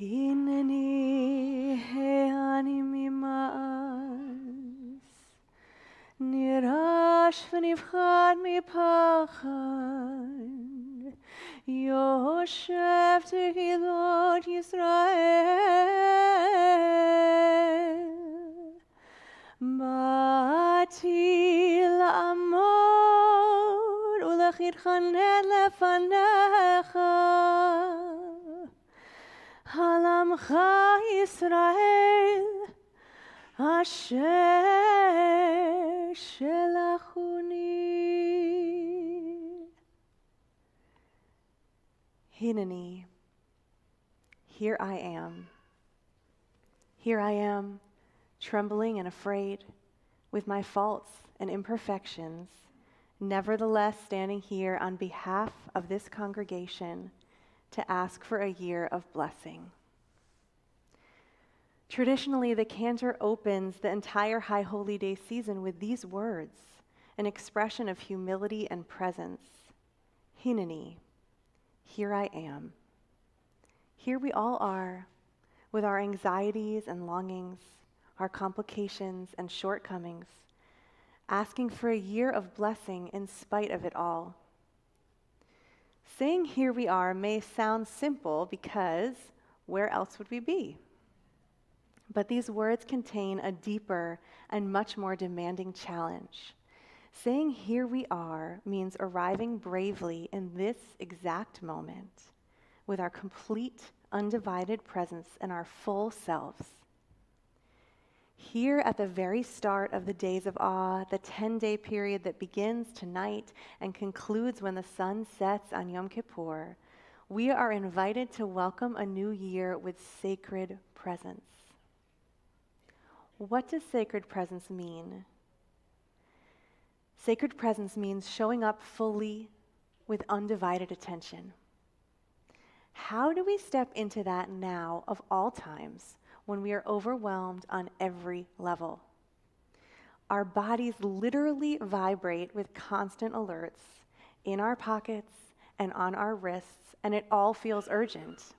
Hin'n'ni ani mima'as, nirash v'nifchad mipachad, Yoshev tehilot Yisrael. Bati la'amod ulechitchanet lefanecha, Halamcha Yisrael Asher shelachuni. Hin'n'ni, here I am. Here I am, trembling and afraid, with my faults and imperfections, nevertheless standing here on behalf of this congregation to ask for a year of blessing. Traditionally, the Cantor opens the entire High Holy Day season with these words, an expression of humility and presence. Hin'n'ni, here I am. Here we all are, with our anxieties and longings, our complications and shortcomings, asking for a year of blessing in spite of it all. Saying here we are may sound simple because where else would we be? But these words contain a deeper and much more demanding challenge. Saying here we are means arriving bravely in this exact moment with our complete, undivided presence and our full selves. Here at the very start of the days of awe, the 10-day period that begins tonight and concludes when the sun sets on Yom Kippur, we are invited to welcome a new year with sacred presence. What does sacred presence mean? Sacred presence means showing up fully with undivided attention. How do we step into that now of all times when we are overwhelmed on every level? Our bodies literally vibrate with constant alerts in our pockets and on our wrists, and it all feels urgent.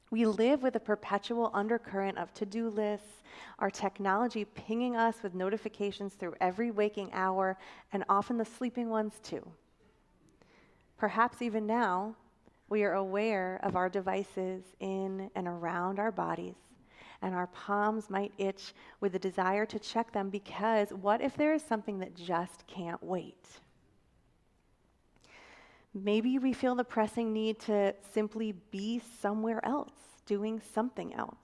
We live with a perpetual undercurrent of to-do lists, our technology pinging us with notifications through every waking hour, and often the sleeping ones too. Perhaps even now, we are aware of our devices in and around our bodies, and our palms might itch with the desire to check them because what if there is something that just can't wait? Maybe we feel the pressing need to simply be somewhere else, doing something else.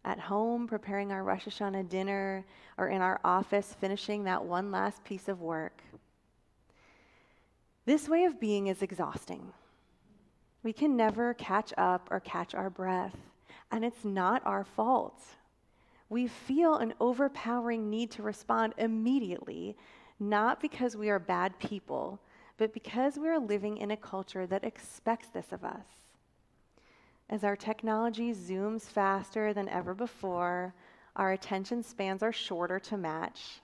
At home, preparing our Rosh Hashanah dinner, or in our office, finishing that one last piece of work. This way of being is exhausting. We can never catch up or catch our breath, and it's not our fault. We feel an overpowering need to respond immediately, not because we are bad people, but because we are living in a culture that expects this of us. As our technology zooms faster than ever before, our attention spans are shorter to match.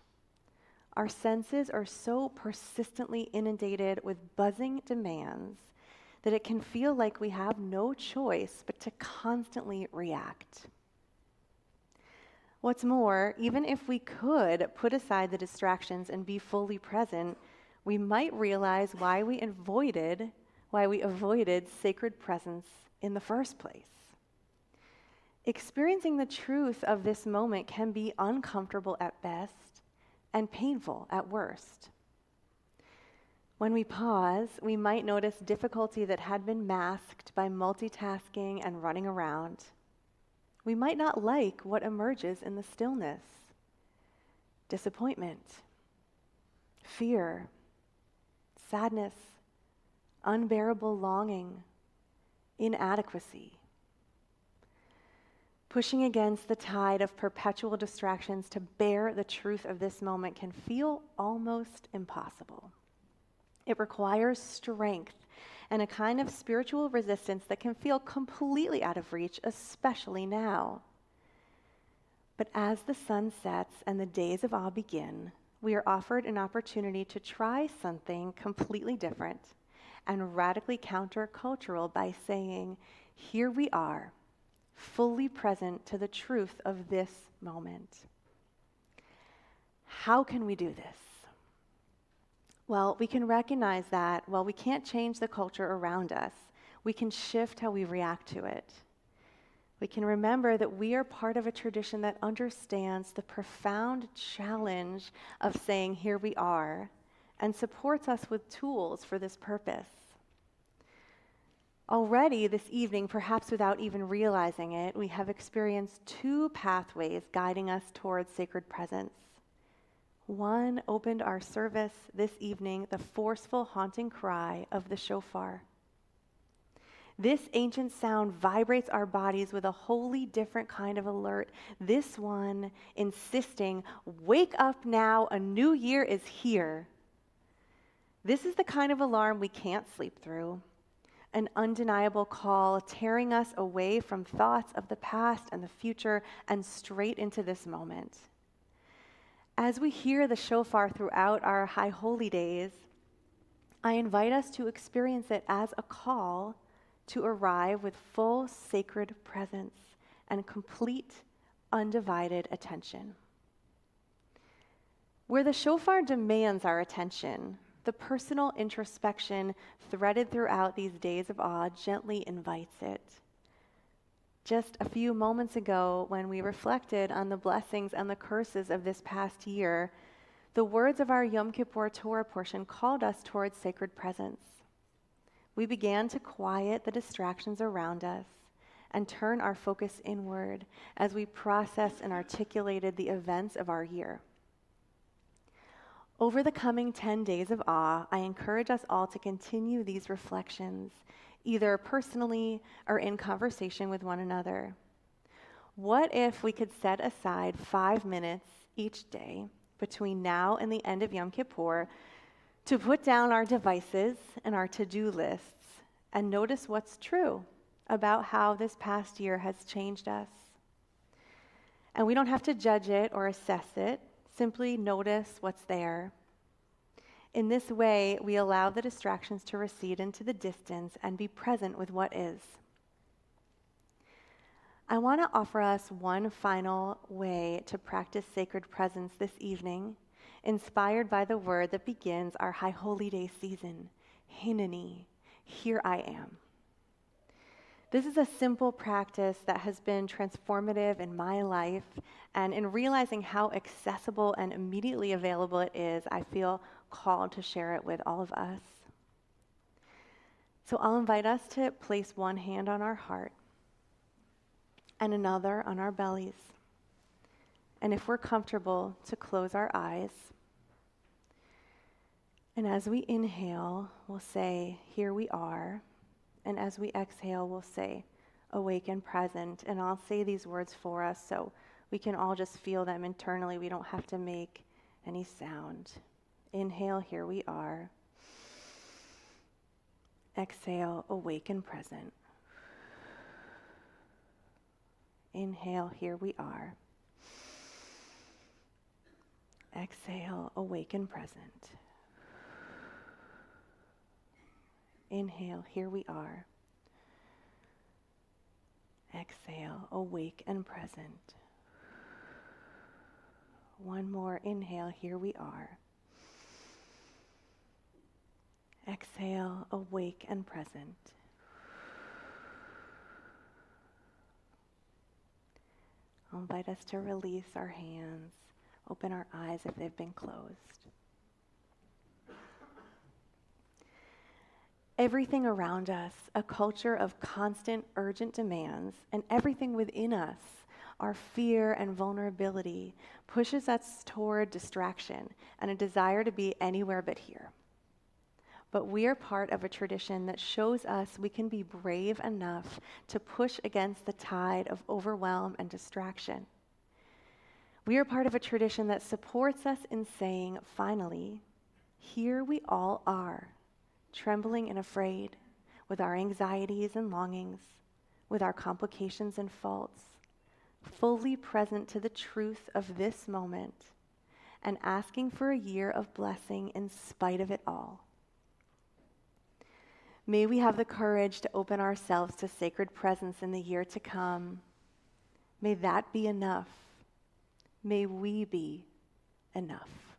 Our senses are so persistently inundated with buzzing demands that it can feel like we have no choice but to constantly react. What's more, even if we could put aside the distractions and be fully present, we might realize why we avoided sacred presence in the first place. Experiencing the truth of this moment can be uncomfortable at best and painful at worst. When we pause, we might notice difficulty that had been masked by multitasking and running around. We might not like what emerges in the stillness. Disappointment, fear, sadness, unbearable longing, inadequacy. Pushing against the tide of perpetual distractions to bear the truth of this moment can feel almost impossible. It requires strength and a kind of spiritual resistance that can feel completely out of reach, especially now. But as the sun sets and the days of awe begin, we are offered an opportunity to try something completely different and radically countercultural by saying, here we are, fully present to the truth of this moment. How can we do this? Well, we can recognize that while we can't change the culture around us, we can shift how we react to it. We can remember that we are part of a tradition that understands the profound challenge of saying, here we are, and supports us with tools for this purpose. Already this evening, perhaps without even realizing it, we have experienced two pathways guiding us towards sacred presence. One opened our service this evening, the forceful, haunting cry of the shofar. This ancient sound vibrates our bodies with a wholly different kind of alert. This one insisting, wake up now, a new year is here. This is the kind of alarm we can't sleep through. An undeniable call tearing us away from thoughts of the past and the future and straight into this moment. As we hear the shofar throughout our high holy days, I invite us to experience it as a call to arrive with full sacred presence and complete, undivided attention. Where the shofar demands our attention, the personal introspection threaded throughout these days of awe gently invites it. Just a few moments ago, when we reflected on the blessings and the curses of this past year, the words of our Yom Kippur Torah portion called us towards sacred presence. We began to quiet the distractions around us and turn our focus inward as we processed and articulated the events of our year. Over the coming 10 days of awe, I encourage us all to continue these reflections, either personally or in conversation with one another. What if we could set aside 5 minutes each day between now and the end of Yom Kippur to put down our devices and our to-do lists and notice what's true about how this past year has changed us? And we don't have to judge it or assess it, simply notice what's there. In this way, we allow the distractions to recede into the distance and be present with what is. I want to offer us one final way to practice sacred presence this evening, inspired by the word that begins our High Holy Day season, Hin'n'ni, here I am. This is a simple practice that has been transformative in my life, and in realizing how accessible and immediately available it is, I feel called to share it with all of us. So I'll invite us to place one hand on our heart and another on our bellies. And if we're comfortable, to close our eyes. And as we inhale, we'll say, here we are. And as we exhale, we'll say, awake and present. And I'll say these words for us so we can all just feel them internally. We don't have to make any sound. Inhale, here we are. Exhale, awake and present. Inhale, here we are. Exhale, awake and present. Inhale, here we are. Exhale, awake and present. One more inhale, here we are. Exhale, awake and present. I'll invite us to release our hands, open our eyes if they've been closed. Everything around us, a culture of constant, urgent demands, and everything within us, our fear and vulnerability, pushes us toward distraction and a desire to be anywhere but here. But we are part of a tradition that shows us we can be brave enough to push against the tide of overwhelm and distraction. We are part of a tradition that supports us in saying, finally, here we all are, trembling and afraid, with our anxieties and longings, with our complications and faults, fully present to the truth of this moment, and asking for a year of blessing in spite of it all. May we have the courage to open ourselves to sacred presence in the year to come. May that be enough. May we be enough.